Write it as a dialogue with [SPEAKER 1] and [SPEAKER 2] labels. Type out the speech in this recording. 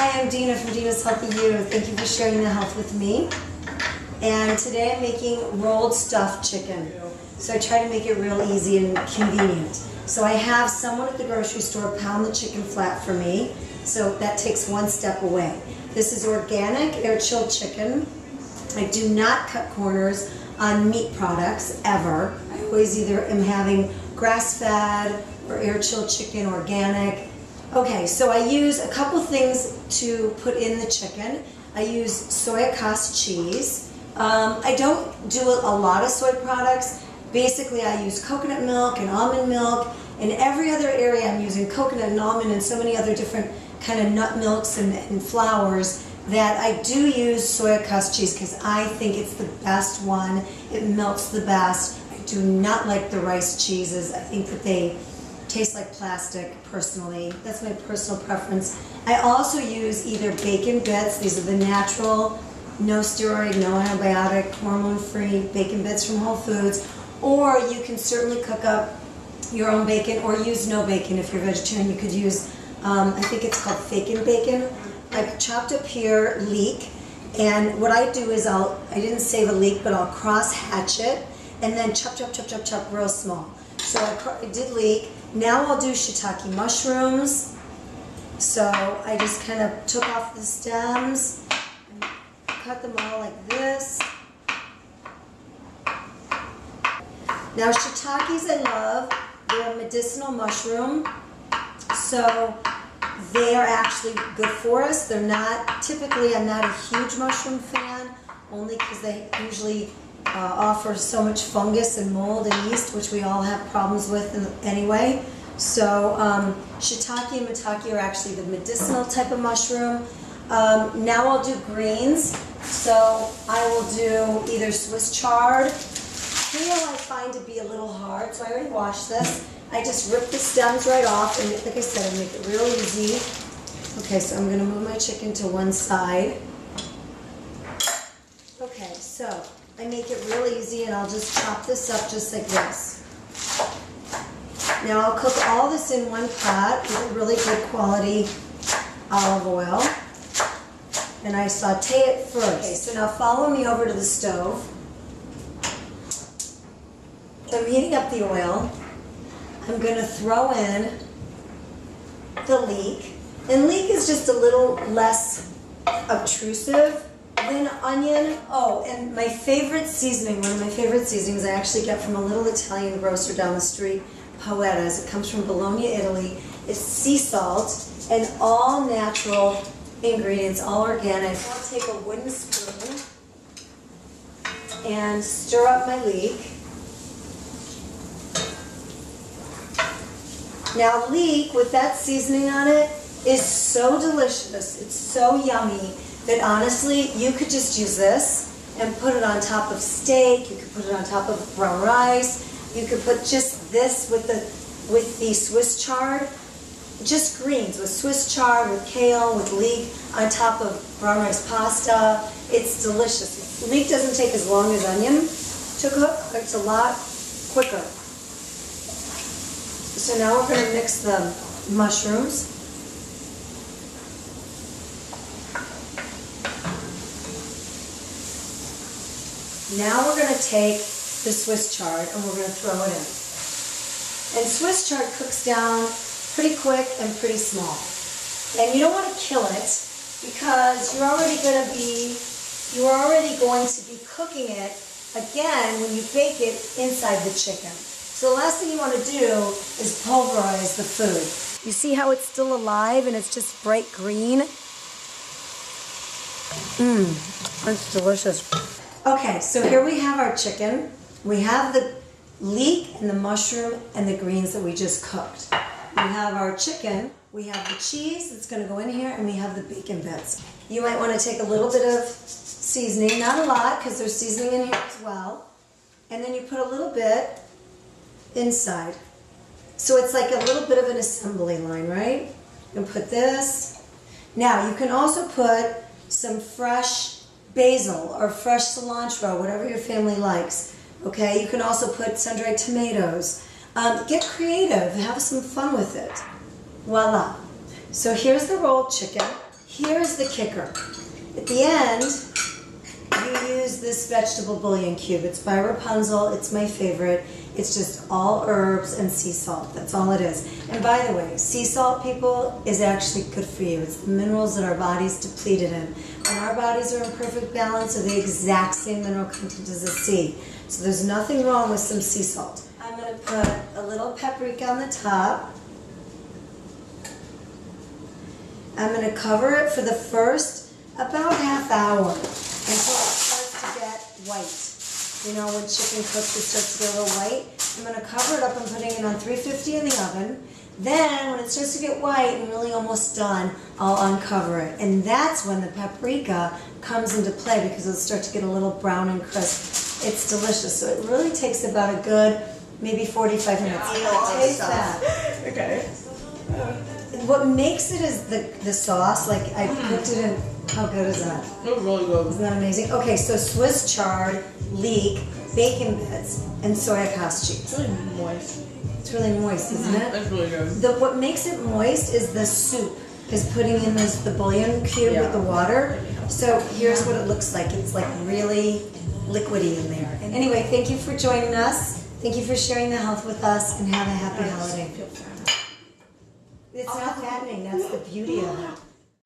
[SPEAKER 1] Hi, I'm Dena from Dena's Healthy You. Thank you for sharing the health with me. And today I'm making rolled stuffed chicken. So I try to make it real easy and convenient. So I have someone at the grocery store pound the chicken flat for me. So that takes one step away. This is organic air-chilled chicken. I do not cut corners on meat products, ever. I always either am having grass-fed or air-chilled chicken, organic. Okay, so I use a couple things to put in the chicken. I use soy sauce cheese. I don't do a lot of soy products. Basically, I use coconut milk and almond milk. In every other area, I'm using coconut and almond and so many other different kind of nut milks and flours that I do use soy sauce cheese because I think it's the best one. It melts the best. I do not like the rice cheeses. I think that they taste like plastic, personally. That's my personal preference. I also use either bacon bits. These are the natural, no steroid, no antibiotic, hormone-free bacon bits from Whole Foods. Or you can certainly cook up your own bacon or use no bacon. If you're vegetarian, you could use, I think it's called fakin' bacon. I've chopped up here leek, and what I do is I didn't save a leek, but I'll cross hatch it and then chop real small. So I did leek. Now I'll do shiitake mushrooms. So I just kind of took off the stems and cut them all like this. Now shiitakes I love. They're a medicinal mushroom. So they are actually good for us. They're not, typically I'm not a huge mushroom fan, only because they usually offer so much fungus and mold and yeast, which we all have problems with anyway. So shiitake and maitake are actually the medicinal type of mushroom. Now I'll do greens. So I will do either Swiss chard. Kale I find to be a little hard, so I already washed this. I just rip the stems right off, and like I said, I make it real easy. Okay, so I'm going to move my chicken to one side. Okay, so I make it real easy, and I'll just chop this up just like this. Now I'll cook all this in one pot with really good quality olive oil, and I saute it first. Okay, so now follow me over to the stove. So I'm heating up the oil. I'm going to throw in the leek. And leek is just a little less obtrusive than onion. Oh, and my favorite seasoning, one of my favorite seasonings I actually get from a little Italian grocer down the street, Poetta's. It comes from Bologna, Italy. It's sea salt and all natural ingredients, all organic. I'll take a wooden spoon and stir up my leek. Now leek, with that seasoning on it, is so delicious. It's so yummy that honestly, you could just use this and put it on top of steak. You could put it on top of brown rice. You could put just this with the Swiss chard, just greens with Swiss chard, with kale, with leek on top of brown rice pasta. It's delicious. Leek doesn't take as long as onion to cook. It's a lot quicker. So now we're going to mix the mushrooms. Now we're going to take the Swiss chard and we're going to throw it in. And Swiss chard cooks down pretty quick and pretty small. And you don't want to kill it because you're already going to be cooking it again when you bake it inside the chicken. So the last thing you want to do is pulverize the food. You see how it's still alive and it's just bright green? That's delicious. Okay, so here we have our chicken. We have the leek and the mushroom and the greens that we just cooked. We have our chicken, we have the cheese that's going to go in here, and we have the bacon bits. You might want to take a little bit of seasoning, not a lot because there's seasoning in here as well. And then you put a little bit inside. So it's like a little bit of an assembly line, right? You can put this. Now you can also put some fresh basil or fresh cilantro, whatever your family likes. Okay, you can also put sun-dried tomatoes. Get creative, have some fun with it. Voila. So here's the rolled chicken. here's the kicker. At the end, you use this vegetable bouillon cube. It's by Rapunzel. It's my favorite. It's just all herbs and sea salt. That's all it is. And by the way, sea salt, people, is actually good for you. It's the minerals that our body's depleted in. When our bodies are in perfect balance, they're the exact same mineral content as the sea. So there's nothing wrong with some sea salt. I'm going to put a little paprika on the top. I'm going to cover it for the first about half hour until it starts to get white. You know, when chicken cooks, it starts to get a little white. I'm going to cover it up and putting it on 350 in the oven. Then, when it starts to get white and really almost done, I'll uncover it. And that's when the paprika comes into play because it'll start to get a little brown and crisp. It's delicious. So it really takes about a good, maybe 45 minutes. Taste that.
[SPEAKER 2] Okay.
[SPEAKER 1] What makes it is the sauce. Like, I cooked it in, how good is that?
[SPEAKER 2] It's really good.
[SPEAKER 1] Isn't that amazing? Okay, so Swiss chard, leek, bacon bits, and soya cast cheese.
[SPEAKER 2] It's really moist.
[SPEAKER 1] It's really moist, isn't it?
[SPEAKER 2] It's really good.
[SPEAKER 1] What makes it moist is the soup, is putting in the bouillon cube with the water. So here's what it looks like. It's like really liquidy in there. Anyway, thank you for joining us. Thank you for sharing the health with us, and have a happy holiday. It's not fattening, that's the beauty of it.